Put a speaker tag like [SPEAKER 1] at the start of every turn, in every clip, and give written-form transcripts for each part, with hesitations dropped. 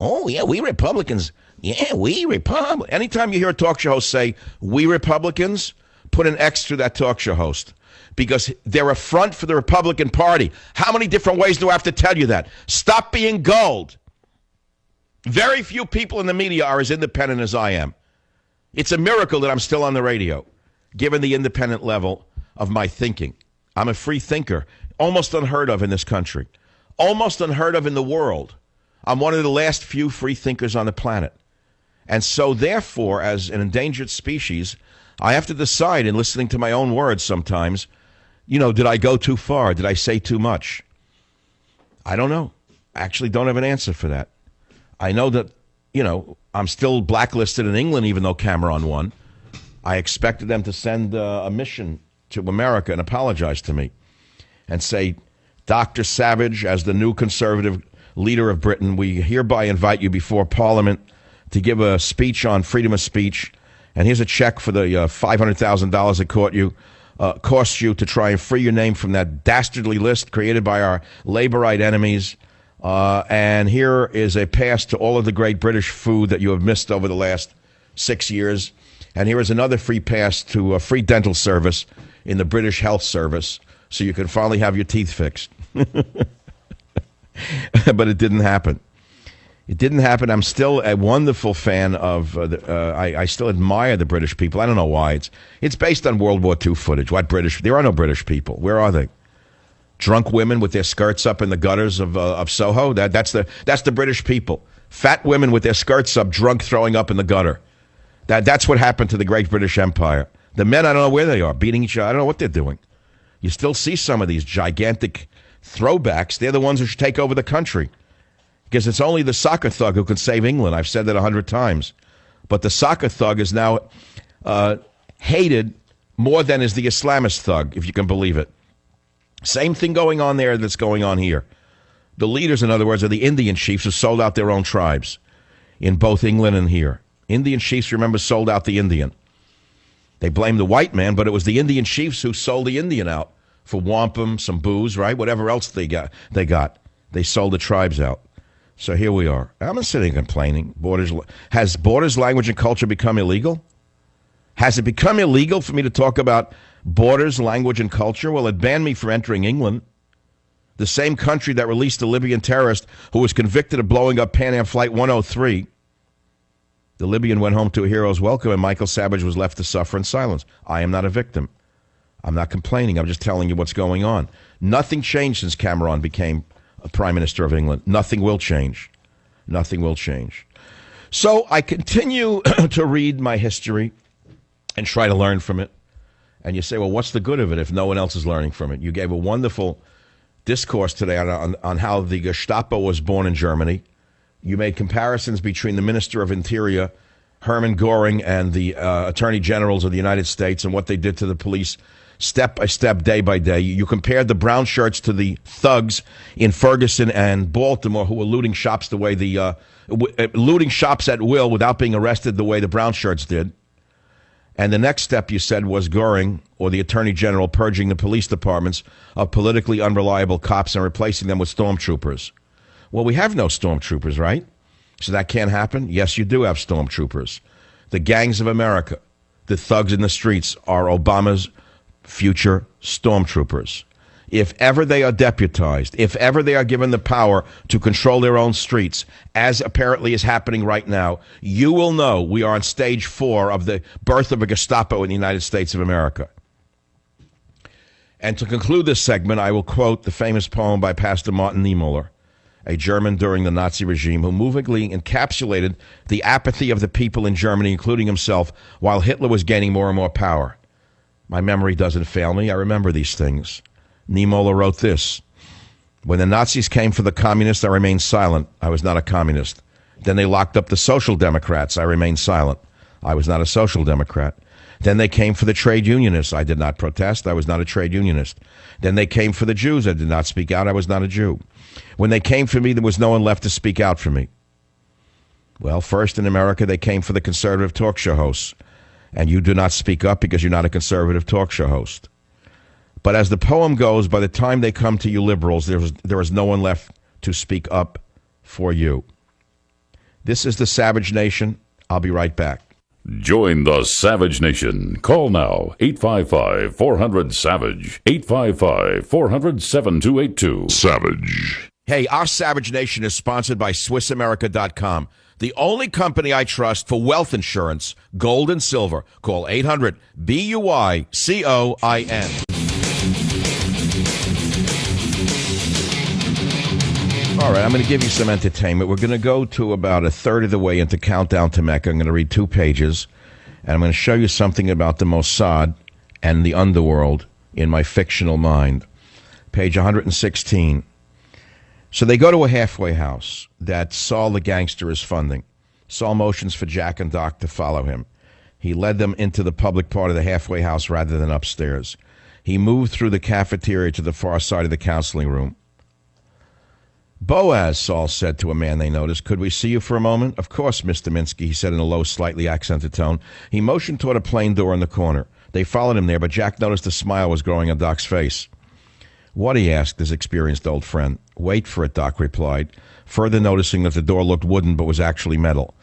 [SPEAKER 1] Oh, yeah, we Republicans. Yeah, we Republicans. Anytime you hear a talk show host say, we Republicans, put an X through that talk show host because they're a front for the Republican Party. How many different ways do I have to tell you that? Stop being gulled. Very few people in the media are as independent as I am. It's a miracle that I'm still on the radio, given the independent level of my thinking. I'm a free thinker, almost unheard of in this country, almost unheard of in the world. I'm one of the last few free thinkers on the planet. And so, therefore, as an endangered species, I have to decide in listening to my own words sometimes, did I go too far? Did I say too much? I don't know. I actually don't have an answer for that. I know that, I'm still blacklisted in England, even though Cameron won. I expected them to send a mission to America and apologize to me and say, Dr. Savage, as the new conservative leader of Britain, we hereby invite you before Parliament to give a speech on freedom of speech. And here's a check for the $500,000 it cost you to try and free your name from that dastardly list created by our Labourite enemies. And here is a pass to all of the great British food that you have missed over the last 6 years. And here is another free pass to a free dental service in the British Health Service so you can finally have your teeth fixed. But it didn't happen. It didn't happen. I'm still a wonderful fan of, I still admire the British people. I don't know why. It's based on World War II footage. There are no British people. Where are they? Drunk women with their skirts up in the gutters of Soho? That's the British people. Fat women with their skirts up, drunk, throwing up in the gutter. That's what happened to the great British Empire. The men, I don't know where they are, beating each other. I don't know what they're doing. You still see some of these gigantic throwbacks. They're the ones who should take over the country. Because it's only the soccer thug who can save England. I've said that 100 times. But the soccer thug is now hated more than is the Islamist thug, if you can believe it. Same thing going on there that's going on here. The leaders, in other words, are the Indian chiefs who sold out their own tribes in both England and here. Indian chiefs, remember, sold out the Indian. They blamed the white man, but it was the Indian chiefs who sold the Indian out for wampum, some booze, right? Whatever else they got. They sold the tribes out. So here we are. I'm not sitting complaining. Has borders, language, and culture become illegal? Has it become illegal for me to talk about borders, language, and culture? Well, it banned me from entering England, the same country that released a Libyan terrorist who was convicted of blowing up Pan Am Flight 103. The Libyan went home to a hero's welcome, and Michael Savage was left to suffer in silence. I am not a victim. I'm not complaining. I'm just telling you what's going on. Nothing changed since Cameron became Prime Minister of England. Nothing will change. Nothing will change. So I continue to read my history and try to learn from it. And you say, well, what's the good of it if no one else is learning from it? You gave a wonderful discourse today on how the Gestapo was born in Germany. You made comparisons between the Minister of Interior, Hermann Göring, and the Attorney Generals of the United States and what they did to the police step by step, day by day. You compared the brown shirts to the thugs in Ferguson and Baltimore who were looting shops looting shops at will without being arrested the way the brown shirts did. And the next step, you said, was Göring, or the Attorney General, purging the police departments of politically unreliable cops and replacing them with stormtroopers. Well, we have no stormtroopers, right? So that can't happen? Yes, you do have stormtroopers. The gangs of America, the thugs in the streets, are Obama's future stormtroopers. If ever they are deputized, if ever they are given the power to control their own streets, as apparently is happening right now, you will know we are on stage 4 of the birth of a Gestapo in the United States of America. And to conclude this segment, I will quote the famous poem by Pastor Martin Niemöller, a German during the Nazi regime, who movingly encapsulated the apathy of the people in Germany, including himself, while Hitler was gaining more and more power. My memory doesn't fail me. I remember these things. Niemöller wrote this: when the Nazis came for the communists, I remained silent. I was not a communist. Then they locked up the social democrats. I remained silent. I was not a social democrat. Then they came for the trade unionists. I did not protest. I was not a trade unionist. Then they came for the Jews. I did not speak out. I was not a Jew. When they came for me, there was no one left to speak out for me. Well, first in America, they came for the conservative talk show hosts. And you do not speak up because you're not a conservative talk show host. But as the poem goes, by the time they come to you liberals, there is no one left to speak up for you. This is the Savage Nation. I'll be right back.
[SPEAKER 2] Join the Savage Nation. Call now, 855-400-SAVAGE, 855-400-7282. Savage.
[SPEAKER 1] Hey, our Savage Nation is sponsored by SwissAmerica.com, the only company I trust for wealth insurance, gold and silver. Call 800-BUICOIN. All right, I'm going to give you some entertainment. We're going to go to about a third of the way into Countdown to Mecca. I'm going to read 2 pages, and I'm going to show you something about the Mossad and the underworld in my fictional mind. Page 116. So they go to a halfway house that Saul the gangster is funding. Saul motions for Jack and Doc to follow him. He led them into the public part of the halfway house rather than upstairs. He moved through the cafeteria to the far side of the counseling room. Boaz, Saul said to a man they noticed, could we see you for a moment? Of course, Mr. Minsky, he said in a low, slightly accented tone. He motioned toward a plain door in the corner. They followed him there, but Jack noticed a smile was growing on Doc's face. What, he asked his experienced old friend. Wait for it, Doc replied, further noticing that the door looked wooden but was actually metal.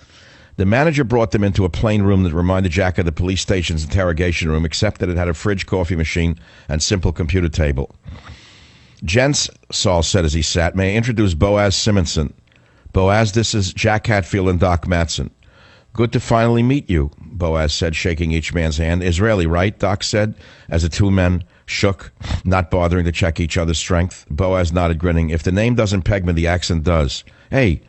[SPEAKER 1] The manager brought them into a plain room that reminded Jack of the police station's interrogation room, except that it had a fridge, coffee machine, and simple computer table. Gents, Saul said as he sat, may I introduce Boaz Simonson. Boaz, this is Jack Hatfield and Doc Matson. Good to finally meet you, Boaz said, shaking each man's hand. Israeli, right? Doc said, as the 2 men shook, not bothering to check each other's strength. Boaz nodded, grinning. If the name doesn't peg me, the accent does. Hey,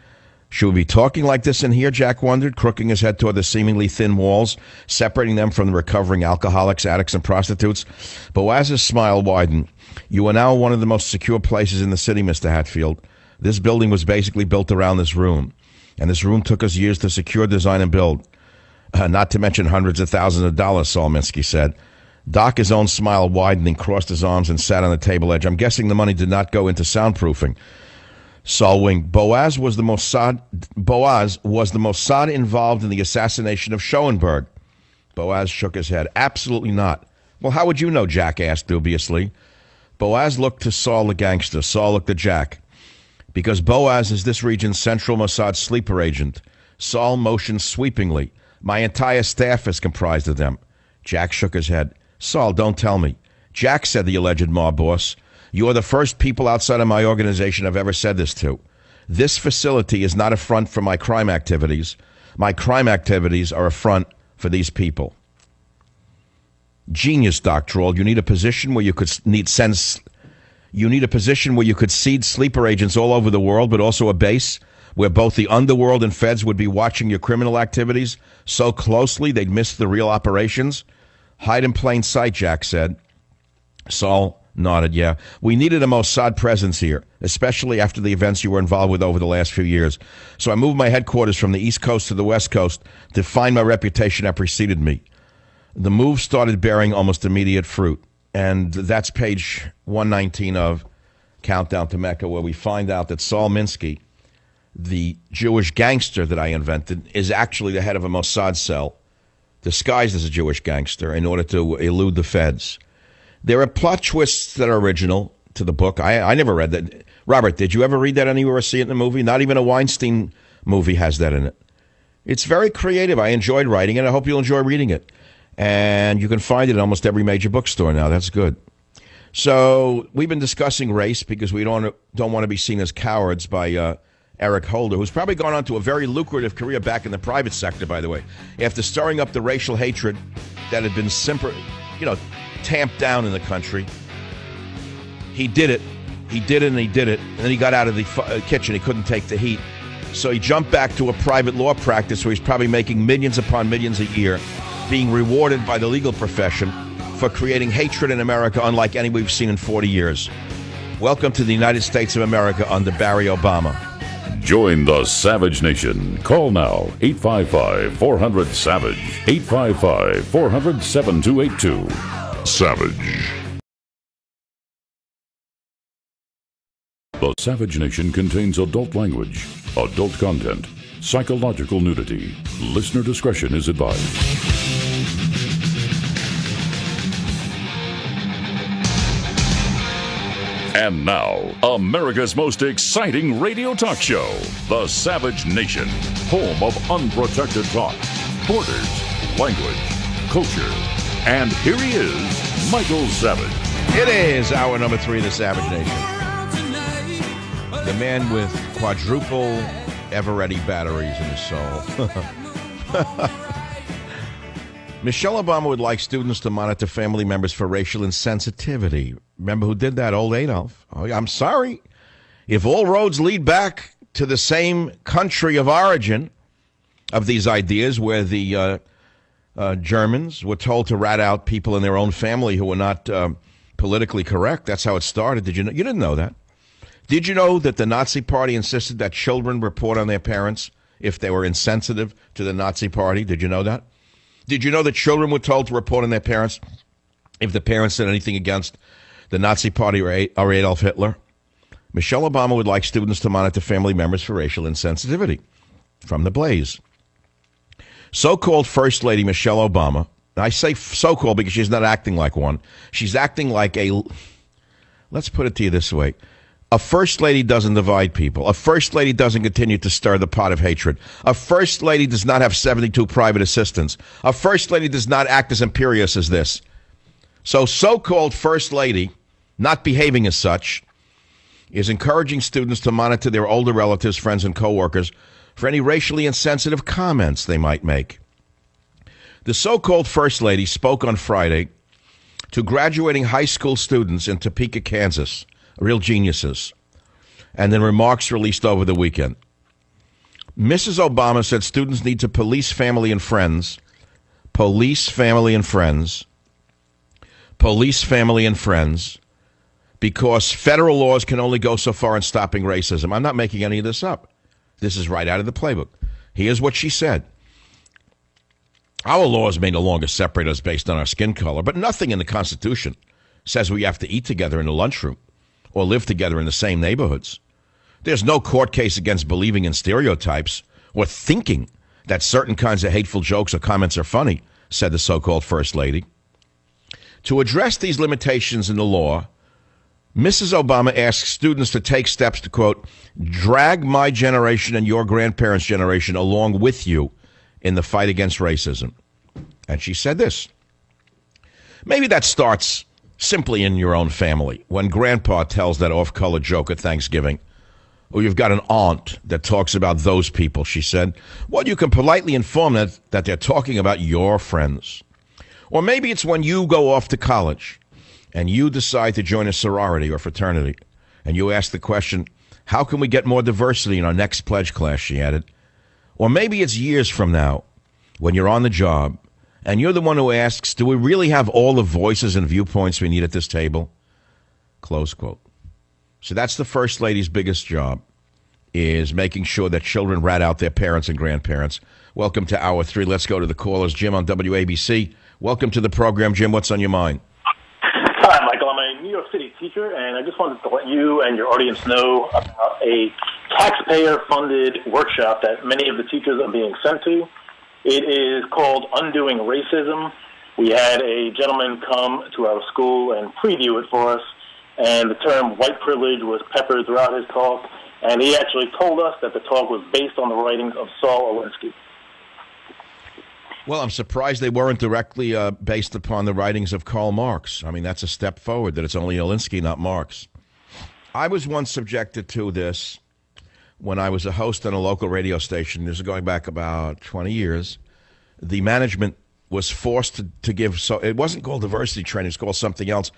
[SPEAKER 1] should we be talking like this in here, Jack wondered, crooking his head toward the seemingly thin walls, separating them from the recovering alcoholics, addicts, and prostitutes. Boaz's smile widened. You are now one of the most secure places in the city, Mr. Hatfield. This building was basically built around this room, and this room took us years to secure, design, and build. Not to mention hundreds of thousands of dollars, Saul Minsky said. Doc, his own smile widened, and crossed his arms and sat on the table edge. I'm guessing the money did not go into soundproofing. Saul winked. Boaz was the Mossad involved in the assassination of Schoenberg. Boaz shook his head. Absolutely not. Well, how would you know? Jack asked dubiously. Boaz looked to Saul the gangster. Saul looked at Jack. Because Boaz is this region's central Mossad sleeper agent. Saul motioned sweepingly. My entire staff is comprised of them. Jack shook his head. Saul, don't tell me. Jack, said the alleged mob boss, you are the first people outside of my organization I've ever said this to. This facility is not a front for my crime activities. My crime activities are a front for these people. Genius, Doc drawled. You need a position where you could seed sleeper agents all over the world, but also a base where both the underworld and feds would be watching your criminal activities so closely they'd miss the real operations. Hide in plain sight, Jack said. Saul nodded. Yeah, we needed a Mossad presence here, especially after the events you were involved with over the last few years. So I moved my headquarters from the East Coast to the West Coast to find my reputation that preceded me. The move started bearing almost immediate fruit. And that's page 119 of Countdown to Mecca, where we find out that Saul Minsky, the Jewish gangster that I invented, is actually the head of a Mossad cell, disguised as a Jewish gangster in order to elude the feds. There are plot twists that are original to the book. I never read that. Robert, did you ever read that anywhere or see it in a movie? Not even a Weinstein movie has that in it. It's very creative. I enjoyed writing it. I hope you'll enjoy reading it. And you can find it in almost every major bookstore now. That's good. So we've been discussing race because we don't want to be seen as cowards by Eric Holder, who's probably gone on to a very lucrative career back in the private sector, by the way, after stirring up the racial hatred that had been tamped down in the country. He did it. And then he got out of the kitchen. He couldn't take the heat. So he jumped back to a private law practice where he's probably making millions upon millions a year, being rewarded by the legal profession for creating hatred in America unlike any we've seen in 40 years. Welcome to the United States of America under Barry Obama.
[SPEAKER 2] Join the Savage Nation. Call now, 855-400-SAVAGE, 855-400-7282. Savage. The Savage Nation contains adult language, adult content, psychological nudity. Listener discretion is advised. And now, America's most exciting radio talk show, The Savage Nation, home of unprotected talk, borders, language, culture. And here he is, Michael Savage.
[SPEAKER 1] It is hour number 3 of The Savage Nation. The man with quadruple ever-ready batteries in his soul. Michelle Obama would like students to monitor family members for racial insensitivity. Remember who did that? Old Adolf. Oh, I'm sorry. If all roads lead back to the same country of origin of these ideas, where the Germans were told to rat out people in their own family who were not politically correct, that's how it started. Did you know? You didn't know that. Did you know that the Nazi Party insisted that children report on their parents if they were insensitive to the Nazi Party? Did you know that? Did you know that children were told to report on their parents if the parents said anything against the Nazi Party or Adolf Hitler? Michelle Obama would like students to monitor family members for racial insensitivity. From The Blaze. So-called First Lady Michelle Obama, I say so-called because she's not acting like one. She's acting like a, let's put it to you this way. A first lady doesn't divide people. A first lady doesn't continue to stir the pot of hatred. A first lady does not have 72 private assistants. A first lady does not act as imperious as this. So-called first lady, not behaving as such, is encouraging students to monitor their older relatives, friends, and coworkers for any racially insensitive comments they might make. The so-called first lady spoke on Friday to graduating high school students in Topeka, Kansas, real geniuses, and then remarks released over the weekend. Mrs. Obama said students need to police family and friends, because federal laws can only go so far in stopping racism. I'm not making any of this up. This is right out of the playbook. Here's what she said. Our laws may no longer separate us based on our skin color, but nothing in the Constitution says we have to eat together in the lunchroom or live together in the same neighborhoods. There's no court case against believing in stereotypes or thinking that certain kinds of hateful jokes or comments are funny, said the so-called First Lady. To address these limitations in the law, Mrs. Obama asked students to take steps to, quote, drag my generation and your grandparents' generation along with you in the fight against racism. And she said this. Maybe that starts simply in your own family. When grandpa tells that off-color joke at Thanksgiving, or you've got an aunt that talks about those people, she said, well, you can politely inform them that they're talking about your friends. Or maybe it's when you go off to college and you decide to join a sorority or fraternity, and you ask the question, how can we get more diversity in our next pledge class, she added. Or maybe it's years from now when you're on the job and you're the one who asks, do we really have all the voices and viewpoints we need at this table? Close quote. So that's the First Lady's biggest job, is making sure that children rat out their parents and grandparents. Welcome to Hour 3. Let's go to the callers. Jim on WABC. Welcome to the program, Jim. What's on your mind?
[SPEAKER 3] Hi, Michael. I'm a New York City teacher, and I just wanted to let you and your audience know about a taxpayer-funded workshop that many of the teachers are being sent to. It is called Undoing Racism. We had a gentleman come to our school and preview it for us, and the term white privilege was peppered throughout his talk, and he actually told us that the talk was based on the writings of Saul Alinsky.
[SPEAKER 1] Well, I'm surprised they weren't directly based upon the writings of Karl Marx. I mean, that's a step forward, that it's only Alinsky, not Marx. I was once subjected to this when I was a host on a local radio station. This is going back about 20 years. The management was forced to give, so it wasn't called diversity training, it's called something else.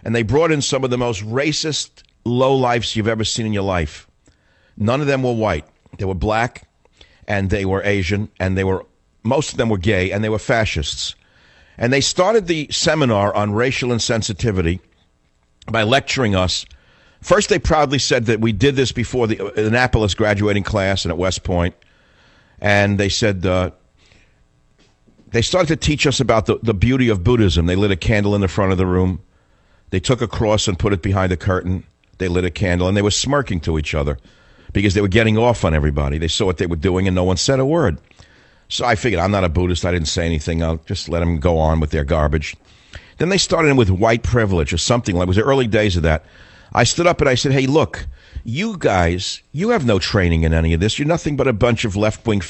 [SPEAKER 1] And they brought in some of the most racist lowlifes you've ever seen in your life. None of them were white. They were black, and they were Asian, and most of them were gay, and they were fascists. And they started the seminar on racial insensitivity by lecturing us. First, they proudly said that we did this before the Annapolis graduating class and at West Point. And they said, they started to teach us about the beauty of Buddhism. They lit a candle in the front of the room. They took a cross and put it behind a curtain. They lit a candle, and they were smirking to each other because they were getting off on everybody. They saw what they were doing, and no one said a word. So I figured, I'm not a Buddhist. I didn't say anything. I'll just let them go on with their garbage. Then they started in with white privilege or something. Like, it was the early days of that. I stood up and I said, hey, look, you guys, you have no training in any of this. You're nothing but a bunch of left-wing